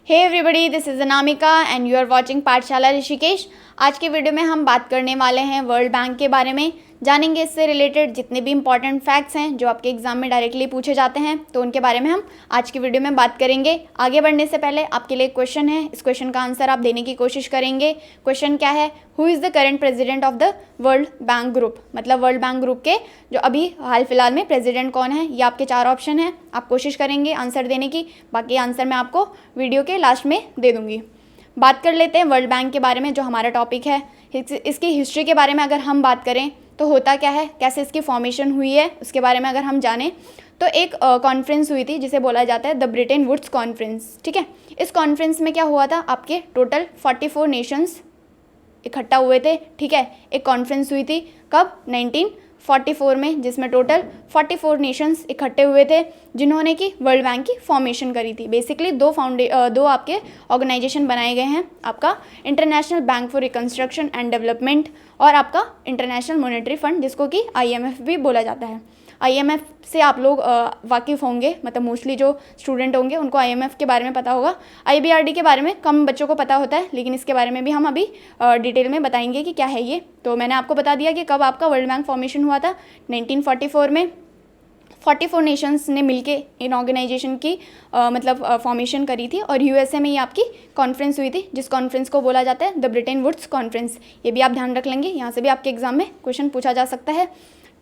Hey everybody, this is Anamika and you are watching Pathshala Rishikesh. आज के video में हम बात करने वाले हैं वर्ल्ड बैंक के बारे में। जानेंगे इससे रिलेटेड जितने भी इंपॉर्टेंट फैक्ट्स हैं जो आपके एग्जाम में डायरेक्टली पूछे जाते हैं, तो उनके बारे में हम आज की वीडियो में बात करेंगे। आगे बढ़ने से पहले आपके लिए एक क्वेश्चन है, इस क्वेश्चन का आंसर आप देने की कोशिश करेंगे। क्वेश्चन क्या है? Who is the current president of the world bank group? मतलब वर्ल्ड बैंक ग्रुप के जो अभी हाल फिलहाल में प्रेसिडेंट कौन है? ये आपके 4 ऑप्शन हैं, आप कोशिश करेंगे आंसर देने की। बाकी आंसर मैं आपको वीडियो के लास्ट में दे दूँगी। बात कर लेते हैं वर्ल्ड बैंक के बारे में, जो हमारा टॉपिक है। इसकी हिस्ट्री के बारे में अगर हम बात करें तो होता क्या है, कैसे इसकी फॉर्मेशन हुई है, उसके बारे में अगर हम जानें तो एक कॉन्फ्रेंस हुई थी जिसे बोला जाता है द ब्रिटेन वुड्स कॉन्फ्रेंस। ठीक है, इस कॉन्फ्रेंस में क्या हुआ था, आपके टोटल 44 नेशंस इकट्ठा हुए थे। ठीक है, एक कॉन्फ्रेंस हुई थी कब? 1944 में, जिसमें टोटल 44 नेशंस इकट्ठे हुए थे जिन्होंने कि वर्ल्ड बैंक की फॉर्मेशन करी थी। बेसिकली दो आपके ऑर्गेनाइजेशन बनाए गए हैं, आपका international bank for reconstruction and development और आपका इंटरनेशनल मॉनेटरी फंड, जिसको कि IMF भी बोला जाता है। IMF से आप लोग वाकिफ़ होंगे, मतलब मोस्टली जो स्टूडेंट होंगे उनको IMF के बारे में पता होगा। IBRD के बारे में कम बच्चों को पता होता है, लेकिन इसके बारे में भी हम अभी डिटेल में बताएंगे कि क्या है ये। तो मैंने आपको बता दिया कि कब आपका वर्ल्ड बैंक फॉर्मेशन हुआ था, 1944 में। 44 नेशंस ने मिलके इन ऑर्गेनाइजेशन की मतलब फॉर्मेशन करी थी और USA में ये आपकी कॉन्फ्रेंस हुई थी, जिस कॉन्फ्रेंस को बोला जाता है द ब्रिटेन वुड्स कॉन्फ्रेंस। ये भी आप ध्यान रख लेंगे, यहाँ से भी आपके एग्जाम में क्वेश्चन पूछा जा सकता है।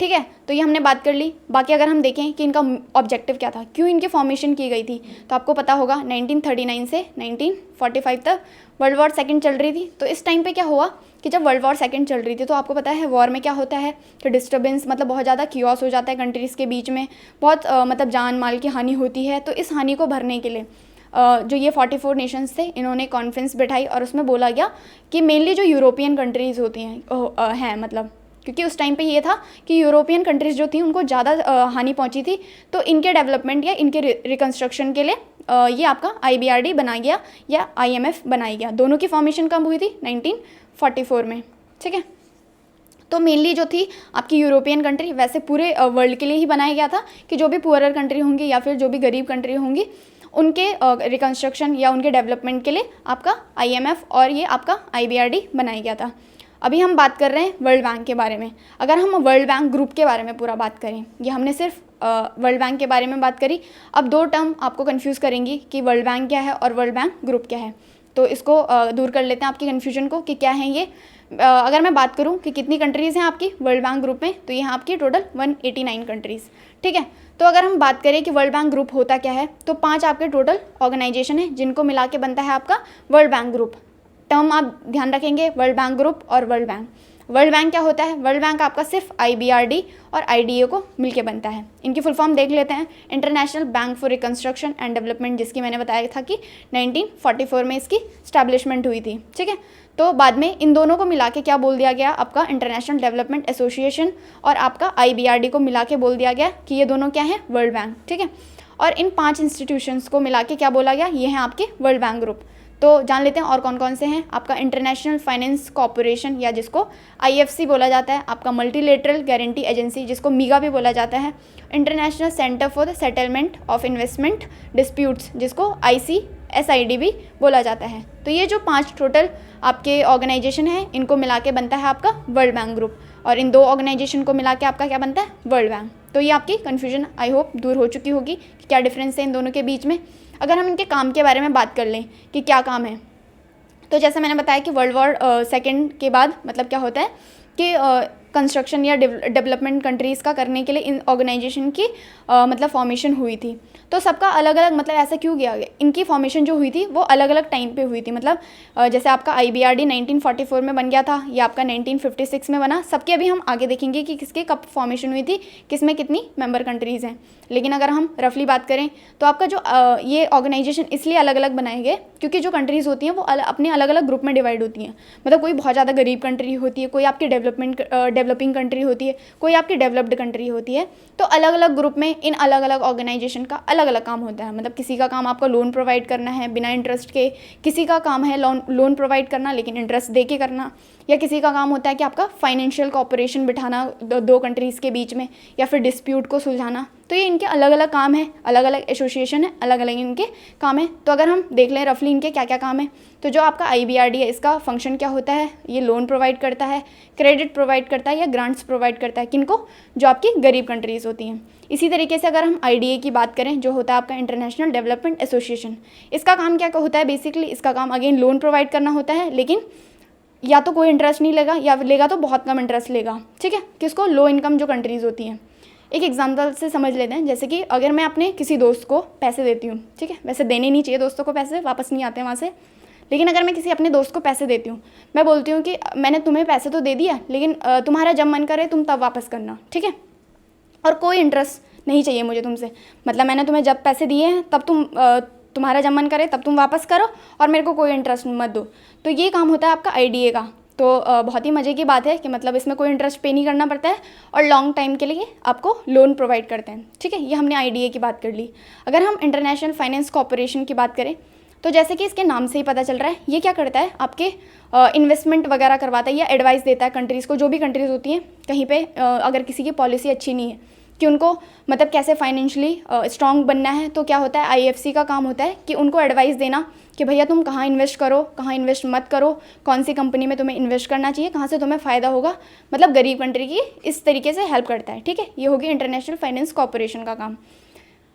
ठीक है, तो ये हमने बात कर ली। बाकी अगर हम देखें कि इनका ऑब्जेक्टिव क्या था, क्यों इनकी फॉर्मेशन की गई थी, तो आपको पता होगा 1939 से 1945 तक वर्ल्ड वॉर सेकंड चल रही थी। तो इस टाइम पे क्या हुआ कि जब वर्ल्ड वॉर सेकंड चल रही थी तो आपको पता है वॉर में क्या होता है कि डिस्टर्बेंस, मतलब बहुत ज़्यादा कियोस हो जाता है कंट्रीज़ के बीच में, बहुत मतलब जान माल की हानि होती है। तो इस हानि को भरने के लिए जो ये 44 नेशंस थे, इन्होंने कॉन्फ्रेंस बैठाई और उसमें बोला गया कि मेनली जो यूरोपियन कंट्रीज़ होती हैं मतलब क्योंकि उस टाइम पे ये था कि यूरोपियन कंट्रीज़ जो थी उनको ज़्यादा हानि पहुंची थी, तो इनके डेवलपमेंट या इनके रिकंस्ट्रक्शन के लिए ये आपका IBRD बना गया या IMF बनाई गया। दोनों की फॉर्मेशन कब हुई थी? 1944 में। ठीक है, तो मेनली जो थी आपकी यूरोपियन कंट्री, वैसे पूरे वर्ल्ड के लिए ही बनाया गया था कि जो भी पुअरर कंट्री होंगी या फिर जो भी गरीब कंट्री होंगी उनके रिकंस्ट्रक्शन या उनके डेवलपमेंट के लिए आपका IMF और ये आपका IBRD बनाया गया था। अभी हम बात कर रहे हैं वर्ल्ड बैंक के बारे में। अगर हम वर्ल्ड बैंक ग्रुप के बारे में पूरा बात करें, ये हमने सिर्फ वर्ल्ड बैंक के बारे में बात करी। अब 2 टर्म आपको कंफ्यूज करेंगी कि वर्ल्ड बैंक क्या है और वर्ल्ड बैंक ग्रुप क्या है, तो इसको दूर कर लेते हैं आपकी कन्फ्यूजन को कि क्या है ये। अगर मैं बात करूं कि कितनी कंट्रीज़ हैं आपकी वर्ल्ड बैंक ग्रुप में, तो यहाँ आपकी टोटल 189 कंट्रीज़। ठीक है, तो अगर हम बात करें कि वर्ल्ड बैंक ग्रुप होता क्या है, तो 5 आपके टोटल ऑर्गेनाइजेशन है जिनको मिला के बनता है आपका वर्ल्ड बैंक ग्रुप। टर्म आप ध्यान रखेंगे, वर्ल्ड बैंक ग्रुप और वर्ल्ड बैंक। वर्ल्ड बैंक क्या होता है? वर्ल्ड बैंक आपका सिर्फ IBRD और IDA को मिलके बनता है। इनकी फुल फॉर्म देख लेते हैं, international bank for reconstruction and development, जिसकी मैंने बताया था कि 1944 में इसकी स्टैब्लिशमेंट हुई थी। ठीक है, तो बाद में इन दोनों को मिला के क्या बोल दिया गया, आपका इंटरनेशनल डेवलपमेंट एसोसिएशन और आपका IBRD को मिला के बोल दिया गया कि ये दोनों क्या है? World bank. ठीक है, और इन 5 इंस्टीट्यूशंस को मिला के क्या बोला गया, ये हैं आपके वर्ल्ड बैंक ग्रुप। तो जान लेते हैं और कौन कौन से हैं। आपका इंटरनेशनल फाइनेंस कॉर्पोरेशन या जिसको IFC बोला जाता है, आपका मल्टीलेटरल गारंटी एजेंसी जिसको MIGA भी बोला जाता है, international centre for the settlement of investment disputes जिसको ICSID भी बोला जाता है। तो ये जो 5 टोटल आपके ऑर्गेनाइजेशन हैं, इनको मिला के बनता है आपका वर्ल्ड बैंक ग्रुप, और इन 2 ऑर्गेनाइजेशन को मिला के आपका क्या बनता है? World bank. तो ये आपकी कन्फ्यूजन आई होप दूर हो चुकी होगी कि क्या डिफरेंस है इन दोनों के बीच में। अगर हम इनके काम के बारे में बात कर लें कि क्या काम है, तो जैसे मैंने बताया कि वर्ल्ड वॉर सेकेंड के बाद मतलब क्या होता है कि कंस्ट्रक्शन या डेवलपमेंट कंट्रीज़ का करने के लिए इन ऑर्गेनाइजेशन की मतलब फॉर्मेशन हुई थी। तो सबका अलग अलग मतलब ऐसा क्यों किया गया, इनकी फॉर्मेशन जो हुई थी वो अलग अलग टाइम पे हुई थी। मतलब जैसे आपका IBRD 1944 में बन गया था, या आपका 1956 में बना। सबके अभी हम आगे देखेंगे कि किसके कब फॉर्मेशन हुई थी, किस में कितनी मेंबर कंट्रीज़ हैं। लेकिन अगर हम रफली बात करें तो आपका जो ये ऑर्गेनाइजेशन इसलिए अलग अलग बनाए गए क्योंकि जो कंट्रीज़ होती हैं वो अपने अलग अलग ग्रुप में डिवाइड होती हैं। मतलब कोई बहुत ज़्यादा गरीब कंट्री होती है, कोई आपकी डेवलपिंग कंट्री होती है, कोई आपकी डेवलप्ड कंट्री होती है। तो अलग अलग ग्रुप में इन अलग अलग ऑर्गेनाइजेशन का अलग अलग काम होता है। मतलब किसी का काम आपका लोन प्रोवाइड करना है बिना इंटरेस्ट के, किसी का काम है लोन प्रोवाइड करना लेकिन इंटरेस्ट दे के करना, या किसी का काम होता है कि आपका फाइनेंशियल कॉपरेशन बिठाना 2 कंट्रीज़ के बीच में, या फिर डिस्प्यूट को सुलझाना। तो ये इनके अलग अलग काम है, अलग अलग एसोसिएशन है, अलग अलग इनके काम है। तो अगर हम देख लें रफली इनके क्या क्या काम है, तो जो आपका IBRD है इसका फंक्शन क्या होता है, ये लोन प्रोवाइड करता है, क्रेडिट प्रोवाइड करता है या ग्रांट्स प्रोवाइड करता है, किनको, जो आपकी गरीब कंट्रीज़ होती हैं। इसी तरीके से अगर हम IDA की बात करें, जो होता है आपका इंटरनेशनल डेवलपमेंट एसोसिएशन, इसका काम क्या होता है बेसिकली, इसका काम अगेन लोन प्रोवाइड करना होता है, लेकिन या तो कोई इंटरेस्ट नहीं लेगा या लेगा तो बहुत कम इंटरेस्ट लेगा, ठीक है, किसको, लो इनकम जो कंट्रीज़ होती हैं। एक एग्जांपल से समझ लेते हैं, जैसे कि अगर मैं अपने किसी दोस्त को पैसे देती हूँ, ठीक है, वैसे देने नहीं चाहिए दोस्तों को पैसे, वापस नहीं आते वहाँ से, लेकिन अगर मैं किसी अपने दोस्त को पैसे देती हूँ, मैं बोलती हूँ कि मैंने तुम्हें पैसे तो दे दिया, लेकिन तुम्हारा जब मन करे तुम तब वापस करना, ठीक है, और कोई इंटरेस्ट नहीं चाहिए मुझे तुमसे, मतलब मैंने तुम्हें जब पैसे दिए हैं तब तुम्हारा जब मन करे तब तुम वापस करो और मेरे को कोई इंटरेस्ट मत दो। तो ये काम होता है आपका IDA का। तो बहुत ही मज़े की बात है कि मतलब इसमें कोई इंटरेस्ट पे नहीं करना पड़ता है और लॉन्ग टाइम के लिए आपको लोन प्रोवाइड करते हैं, ठीक है। ये हमने IDA की बात कर ली। अगर हम इंटरनेशनल फाइनेंस कॉर्पोरेशन की बात करें, तो जैसे कि इसके नाम से ही पता चल रहा है, ये क्या करता है, आपके इन्वेस्टमेंट वगैरह करवाता है या एडवाइस देता है कंट्रीज़ को, जो भी कंट्रीज़ होती हैं कहीं पे अगर किसी की पॉलिसी अच्छी नहीं है कि उनको मतलब कैसे फाइनेंशियली स्ट्रॉन्ग बनना है, तो क्या होता है IFC का काम होता है कि उनको एडवाइस देना कि भैया तुम कहाँ इन्वेस्ट करो, कहाँ इन्वेस्ट मत करो, कौन सी कंपनी में तुम्हें इन्वेस्ट करना चाहिए, कहाँ से तुम्हें फ़ायदा होगा, मतलब गरीब कंट्री की इस तरीके से हेल्प करता है, ठीक है। ये होगी इंटरनेशनल फाइनेंस कॉर्पोरेशन का काम।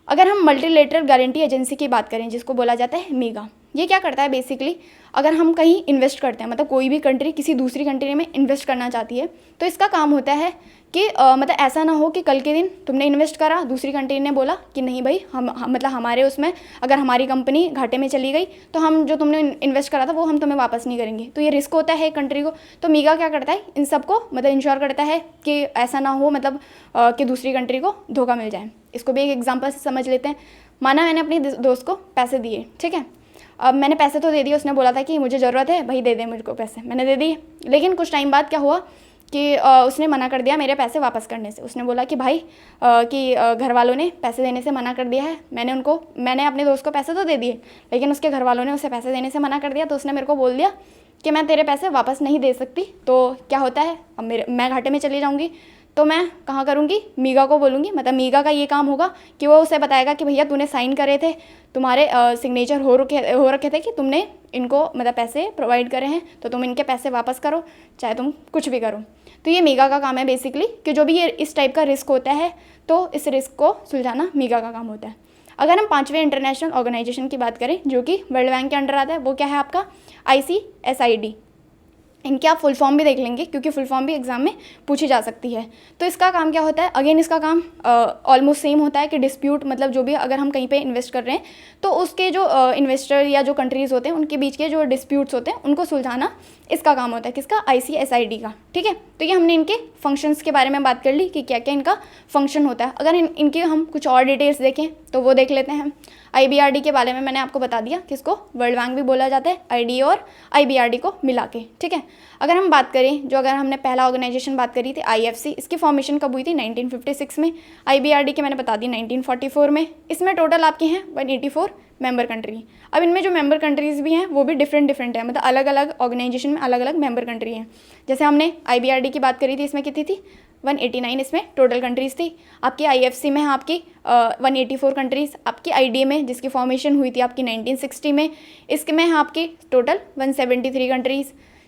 अगर हम मल्टीलेटरल गारंटी एजेंसी की बात करें, जिसको बोला जाता है MIGA, ये क्या करता है बेसिकली, अगर हम कहीं इन्वेस्ट करते हैं, मतलब कोई भी कंट्री किसी दूसरी कंट्री में इन्वेस्ट करना चाहती है, तो इसका काम होता है कि मतलब ऐसा ना हो कि कल के दिन तुमने इन्वेस्ट करा, दूसरी कंट्री ने बोला कि नहीं भाई मतलब हमारे उसमें अगर हमारी कंपनी घाटे में चली गई तो हम जो तुमने इन्वेस्ट करा था वो हम तुम्हें वापस नहीं करेंगे। तो ये रिस्क होता है कंट्री को। तो MIGA क्या करता है, इन सबको मतलब इंश्योर करता है कि ऐसा ना हो, मतलब कि दूसरी कंट्री को धोखा मिल जाए। इसको भी एक एग्जाम्पल से समझ लेते हैं। माना मैंने अपने दोस्त को पैसे दिए, ठीक है, अब मैंने पैसे तो दे दिए, उसने बोला था कि मुझे ज़रूरत है भाई दे दे मुझको पैसे, मैंने दे दिए, लेकिन कुछ टाइम बाद क्या हुआ कि उसने मना कर दिया मेरे पैसे वापस करने से। उसने बोला कि भाई कि घर वालों ने पैसे देने से मना कर दिया है, मैंने अपने दोस्त को पैसे तो दे दिए, लेकिन उसके घर वालों ने उसे पैसे देने से मना कर दिया। तो उसने मेरे को बोल दिया कि मैं तेरे पैसे वापस नहीं दे सकती। तो क्या होता है, अब मैं घाटे में चली जाऊँगी, तो मैं कहाँ करूँगी, MIGA को बोलूँगी। मतलब MIGA का ये काम होगा कि वो उसे बताएगा कि भैया तूने साइन करे थे, तुम्हारे सिग्नेचर हो रखे थे कि तुमने इनको मतलब पैसे प्रोवाइड करे हैं, तो तुम इनके पैसे वापस करो, चाहे तुम कुछ भी करो। तो ये MIGA का काम है बेसिकली, कि जो भी ये इस टाइप का रिस्क होता है तो इस रिस्क को सुलझाना MIGA का काम होता है। अगर हम 5वें इंटरनेशनल ऑर्गेनाइजेशन की बात करें, जो कि वर्ल्ड बैंक के अंडर आता है, वो क्या है आपका ICSID। इनके आप फुल फॉर्म भी देख लेंगे क्योंकि फुल फॉर्म भी एग्जाम में पूछी जा सकती है। तो इसका काम क्या होता है, अगेन इसका काम ऑलमोस्ट सेम होता है कि डिस्प्यूट, मतलब जो भी अगर हम कहीं पे इन्वेस्ट कर रहे हैं तो उसके जो इन्वेस्टर या जो कंट्रीज़ होते हैं उनके बीच के जो डिस्प्यूट्स होते हैं उनको सुलझाना इसका काम होता है, किसका, ICSID का, ठीक है। तो ये हमने इनके फंक्शंस के बारे में बात कर ली कि क्या क्या इनका फंक्शन होता है। अगर इनके हम कुछ और डिटेल्स देखें तो वो देख लेते हैं। IBRD के बारे में मैंने आपको बता दिया, किसको वर्ल्ड बैंक भी बोला जाता है, IDA और IBRD को मिला के, ठीक है। अगर हम बात करें, जो अगर हमने पहला ऑर्गेनाइजेशन बात करी थी IFC, इसकी फॉर्मेशन कब हुई थी, 1956 में। IBRD के मैंने बता दी 1944 में। इसमें टोटल आपके हैं 184 मेंबर कंट्री। अब इनमें जो मेंबर कंट्रीज़ भी हैं वो भी डिफरेंट है, मतलब अलग अलग ऑर्गेनाइजेशन में अलग अलग मेंबर कंट्री हैं। जैसे हमने IBRD की बात करी थी, इसमें कितनी थी, 189 इसमें टोटल कंट्रीज़ थी। आपकी IFC में है आपकी 184 कंट्रीज़। आपकी IDA में, जिसकी फॉर्मेशन हुई थी आपकी 1960 में, इसमें है आपकी टोटल 173 कंट्रीज़।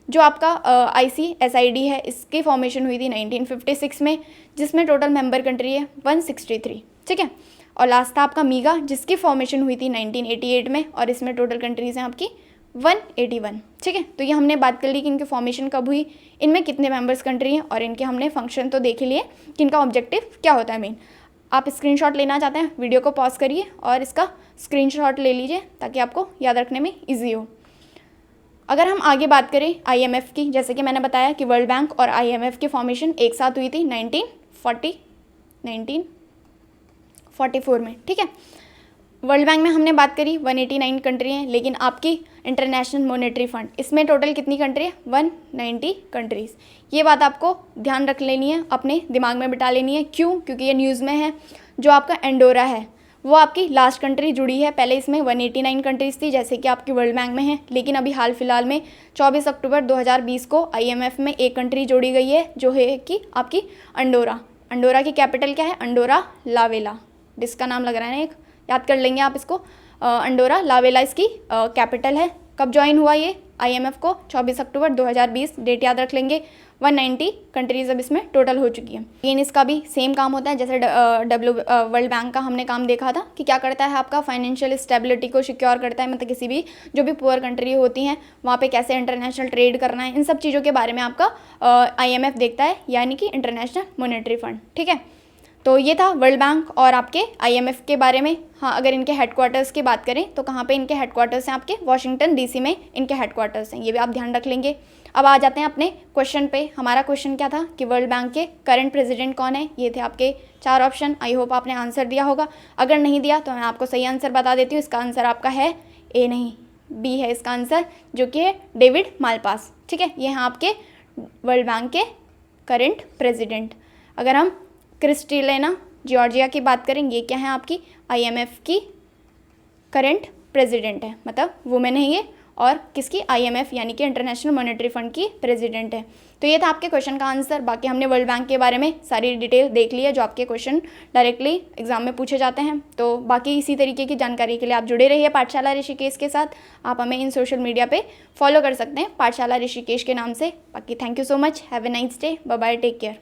जो आपका ICSID है, इसकी फॉर्मेशन हुई थी 1956 में, जिसमें टोटल मेंबर कंट्री है 163, ठीक है। और लास्ट था आपका MIGA, जिसकी फॉर्मेशन हुई थी 1988 में, और इसमें टोटल कंट्रीज़ हैं आपकी 181, ठीक है। तो ये हमने बात कर ली कि इनकी फॉर्मेशन कब हुई, इनमें कितने मेंबर्स कंट्री हैं, और इनके हमने फंक्शन तो देख ही लिए कि इनका ऑब्जेक्टिव क्या होता है मेन। आप स्क्रीनशॉट लेना चाहते हैं, वीडियो को पॉज करिए और इसका स्क्रीनशॉट ले लीजिए ताकि आपको याद रखने में ईजी हो। अगर हम आगे बात करें IMF की, जैसे कि मैंने बताया कि वर्ल्ड बैंक और IMF की फॉर्मेशन एक साथ हुई थी 1944 में, ठीक है। वर्ल्ड बैंक में हमने बात करी 189 कंट्री हैं, लेकिन आपकी इंटरनेशनल मॉनेटरी फंड, इसमें टोटल कितनी कंट्री है, 190 कंट्रीज़। ये बात आपको ध्यान रख लेनी है, अपने दिमाग में बिठा लेनी है। क्यों, क्योंकि ये न्यूज़ में है। जो आपका एंडोरा है वो आपकी लास्ट कंट्री जुड़ी है, पहले इसमें 189 कंट्रीज़ थी जैसे कि आपकी वर्ल्ड बैंक में है, लेकिन अभी हाल फिलहाल में 24 अक्टूबर 2020 को IMF में एक कंट्री जोड़ी गई है, जो है कि आपकी अंडोरा। अंडोरा की कैपिटल क्या है, अंडोरा ला वेला, डिस्क का नाम लग रहा है ना, एक याद कर लेंगे आप इसको। अंडोरा ला वेला इसकी कैपिटल है। कब ज्वाइन हुआ ये IMF को? 24 अक्टूबर 2020, डेट याद रख लेंगे। 190 कंट्रीज़ अब इसमें टोटल हो चुकी है। लेकिन इसका भी सेम काम होता है जैसे वर्ल्ड बैंक का हमने काम देखा था कि क्या करता है, आपका फाइनेंशियल स्टेबिलिटी को सिक्योर करता है। मतलब किसी भी जो भी पुअर कंट्री होती हैं वहाँ पे कैसे इंटरनेशनल ट्रेड करना है, इन सब चीज़ों के बारे में आपका IMF देखता है, यानी कि इंटरनेशनल मॉनेटरी फंड। ठीक है, तो ये था वर्ल्ड बैंक और आपके IMF के बारे में। हाँ, अगर इनके हेडक्वार्टर्स की बात करें तो कहाँ पे इनके हेडक्वार्टर्स हैं? आपके वाशिंगटन DC में इनके हेडक्वार्टर्स हैं, ये भी आप ध्यान रख लेंगे। अब आ जाते हैं अपने क्वेश्चन पे। हमारा क्वेश्चन क्या था कि वर्ल्ड बैंक के करंट प्रेसिडेंट कौन है? ये थे आपके 4 ऑप्शन। आई होप आपने आंसर दिया होगा। अगर नहीं दिया तो मैं आपको सही आंसर बता देती हूँ। इसका आंसर आपका है A नहीं, B है इसका आंसर, जो कि है डेविड मालपास। ठीक है, ये हैं आपके वर्ल्ड बैंक के करंट प्रेसिडेंट। अगर हम क्रिस्टलिना जॉर्जिया की बात करें, ये क्या है आपकी IMF की करंट प्रेसिडेंट है, मतलब वुमेन है ये, और किसकी? IMF यानी कि इंटरनेशनल मॉनेटरी फंड की प्रेसिडेंट है। तो ये था आपके क्वेश्चन का आंसर। बाकी हमने वर्ल्ड बैंक के बारे में सारी डिटेल देख ली है जो आपके क्वेश्चन डायरेक्टली एग्जाम में पूछे जाते हैं। तो बाकी इसी तरीके की जानकारी के लिए आप जुड़े रहिए पाठशाला ऋषिकेश के साथ। आप हमें इन सोशल मीडिया पे फॉलो कर सकते हैं पाठशाला ऋषिकेश के नाम से। बाकी thank you so much, have a nice day, bye bye, take care.